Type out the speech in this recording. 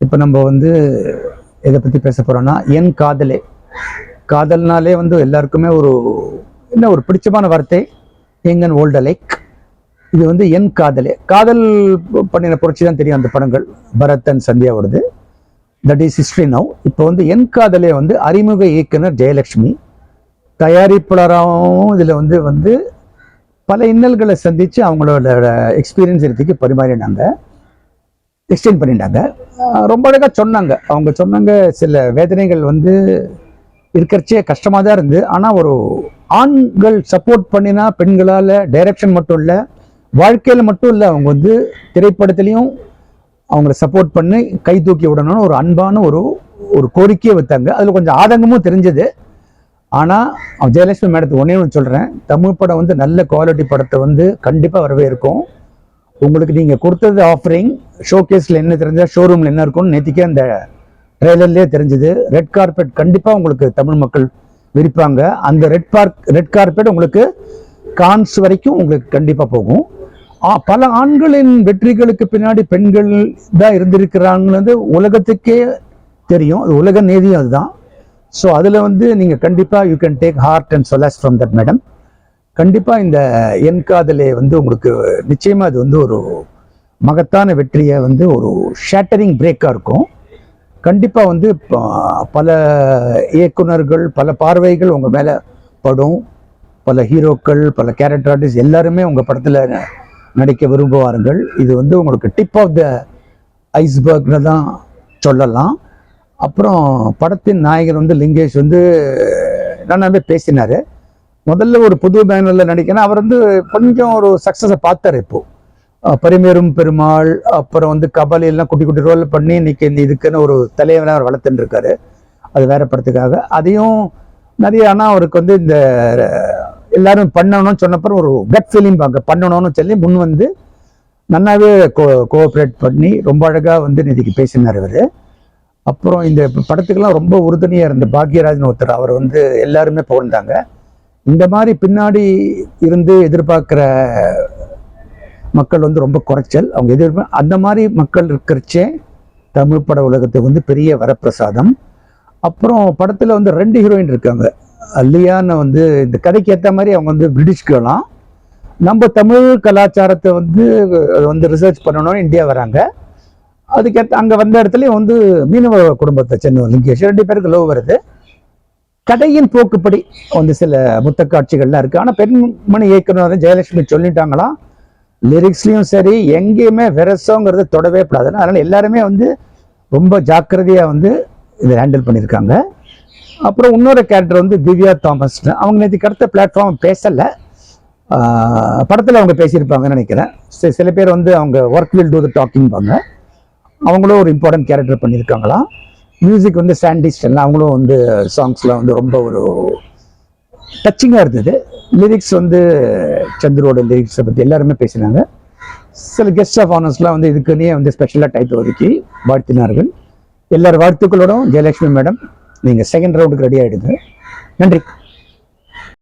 இப்போ நம்ம வந்து எதை பற்றி பேச போகிறோம்னா, என் காதலே. காதல்னாலே வந்து எல்லாருக்குமே ஒரு பிடிச்சமான வார்த்தை, எங்கன் ஓல்ட லைக். இது வந்து என் காதலே. காதல் பண்ணின புரட்சி தான் தெரியும் அந்த படங்கள், பரத் அண்ட் சந்தியாவோடது. That is history now. இப்போ வந்து என் காதலே வந்து அறிமுக இயக்குனர் ஜெயலட்சுமி, தயாரிப்பாளராகவும் இதில் வந்து பல இன்னல்களை சந்தித்து அவங்களோட எக்ஸ்பீரியன்ஸ் எடுத்துக்கு பரிமாறினாங்க, எக்ஸ்டெண்ட் பண்ணிட்டாங்க. ரொம்ப அழகாக சொன்னாங்க. அவங்க சொன்னாங்க, சில வேதனைகள் வந்து இருக்கிறச்சே கஷ்டமாக தான் இருந்து, ஆனால் ஒரு ஆண்கள் சப்போர்ட் பண்ணினா பெண்களால் டைரக்ஷன் மட்டும் இல்லை, வாழ்க்கையில் மட்டும் இல்லை, அவங்க வந்து திரைப்படத்துலேயும் அவங்கள சப்போர்ட் பண்ணி கை தூக்கி விடணும்னு ஒரு அன்பான ஒரு கோரிக்கையை வைத்தாங்க. அதில் கொஞ்சம் ஆதங்கமும் தெரிஞ்சது. ஆனால் ஜெயலட்சுமி மேடத்துக்கு ஒன்று சொல்கிறேன், தமிழ் படம் வந்து நல்ல குவாலிட்டி படத்தை வந்து கண்டிப்பாக வரவே இருக்கும். உங்களுக்கு நீங்கள் கொடுத்தது ஆஃபரிங் ஷோகேஸில் என்ன தெரிஞ்சால் ஷோரூமில் என்ன இருக்கும்னு நேற்றுக்கே அந்த ட்ரெய்லர்லேயே தெரிஞ்சுது. ரெட் கார்பெட் கண்டிப்பாக உங்களுக்கு தமிழ் மக்கள் விரிப்பாங்க. அந்த ரெட் கார்பெட் உங்களுக்கு கான்ஸ் வரைக்கும் உங்களுக்கு கண்டிப்பாக போகும். பல ஆண்களின் வெற்றிகளுக்கு பின்னாடி பெண்கள் தான் இருந்திருக்கிறாங்கிறது உலகத்துக்கே தெரியும். அது உலக நீதியும் அதுதான். ஸோ அதில் வந்து நீங்கள் கண்டிப்பாக you can take heart and solace from that madam. கண்டிப்பாக இந்த என் காதலே வந்து உங்களுக்கு நிச்சயமாக அது வந்து ஒரு மகத்தான வெற்றியை வந்து ஒரு ஷேட்டரிங் பிரேக்காக இருக்கும். கண்டிப்பாக வந்து பல இயக்குனர்கள், பல பார்வைகள் உங்கள் மேலே படும். பல ஹீரோக்கள், பல கேரக்டர் ஆர்டிஸ்ட் எல்லாருமே உங்கள் படத்தில் நடிக்க விரும்புவார்கள். இது வந்து உங்களுக்கு டிப் ஆஃப் த ஐஸ்பர்க்னு தான் சொல்லலாம். அப்புறம் படத்தின் நாயகர் வந்து லிங்கேஷ் வந்து நல்லாவே பேசினார். முதல்ல ஒரு புது பேனரில் நடிக்கணும். அவர் வந்து கொஞ்சம் ஒரு சக்ஸஸை பார்த்தார். இப்போது பரிமேறும் பெருமாள், அப்புறம் வந்து கபாலி எல்லாம் குட்டி குட்டி ரோல் பண்ணி இன்னைக்கு இதுக்குன்னு ஒரு தலைவனை அவர் வளர்த்துட்டு இருக்காரு. அது வேற படத்துக்காக அதையும் நிறைய. ஆனால் அவருக்கு வந்து இந்த எல்லாரும் பண்ணணும்னு சொன்னப்பறம் ஒரு கட் ஃபீலிங் பண்ணணும்னு சொல்லி முன் வந்து நல்லாவே கோஆப்ரேட் பண்ணி ரொம்ப அழகாக வந்து இன்னைக்கு பேசினார் அவர். அப்புறம் இந்த படத்துக்கெல்லாம் ரொம்ப உறுதுணையாக இருந்த பாக்யராஜன் ஒருத்தர், அவர் வந்து எல்லாருமே புகழ்ந்தாங்க. இந்த மாதிரி பின்னாடி இருந்து எதிர்பார்க்குற மக்கள் வந்து ரொம்ப குறைச்சல். அவங்க அந்த மாதிரி மக்கள் இருக்கிறச்சே தமிழ் பட உலகத்துக்கு வந்து பெரிய வரப்பிரசாதம். அப்புறம் படத்தில் வந்து 2 ஹீரோயின் இருக்காங்க. லியான்னு வந்து இந்த கதைக்கு ஏற்ற மாதிரி அவங்க வந்து பிரிட்டிஷ்கெல்லாம் நம்ம தமிழ் கலாச்சாரத்தை வந்து ரிசர்ச் பண்ணணும்னு இந்தியா வராங்க. அதுக்கேற்ற அங்கே வந்த இடத்துலையும் வந்து மீனவ குடும்பத்தை சேர்ந்த லிங்கேஷ் 2 பேருக்கு லவ் வருது. கதையின் போக்குப்படி வந்து சில முத்த காட்சிகள்லாம் இருக்குது. ஆனால் பெண்மணி இயக்குனர் ஜெயலட்சுமி சொல்லிட்டாங்களாம், லிரிக்ஸ்லையும் சரி எங்கேயுமே வெரசோங்கிறது தொடவே கூடாது. அதனால் எல்லாருமே வந்து ரொம்ப ஜாக்கிரதையாக வந்து இதை ஹேண்டில் பண்ணியிருக்காங்க. அப்புறம் இன்னொரு கேரக்டர் வந்து திவ்யா தாமஸ். அவங்க நேற்றுக்கு அடுத்த பிளாட்ஃபார்ம் பேசலை, படத்தில் அவங்க பேசியிருப்பாங்கன்னு நினைக்கிறேன். சில பேர் வந்து அவங்க work will do the docking பாங்க. அவங்களும் ஒரு இம்பார்ட்டன்ட் கேரக்டர் பண்ணியிருக்காங்களாம். மியூசிக் வந்து சாண்டிஸ்ட் எல்லாம் அவங்களும் வந்து சாங்ஸ்லாம் வந்து ரொம்ப ஒரு டச்சிங்காக இருந்தது. லிரிக்ஸ் வந்து சந்துரோட லிரிக்ஸை பற்றி எல்லாருமே பேசினாங்க. சில கெஸ்ட் ஆஃப் ஆனர்ஸ்லாம் வந்து இதுக்குன்னே வந்து ஸ்பெஷலாக டைப் ஒதுக்கி வாழ்த்தினார்கள். எல்லார் வாழ்த்துக்களோடும் ஜெயலட்சுமி மேடம், நீங்கள் செகண்ட் ரவுண்டுக்கு ரெடி ஆகிடுங்க. நன்றி.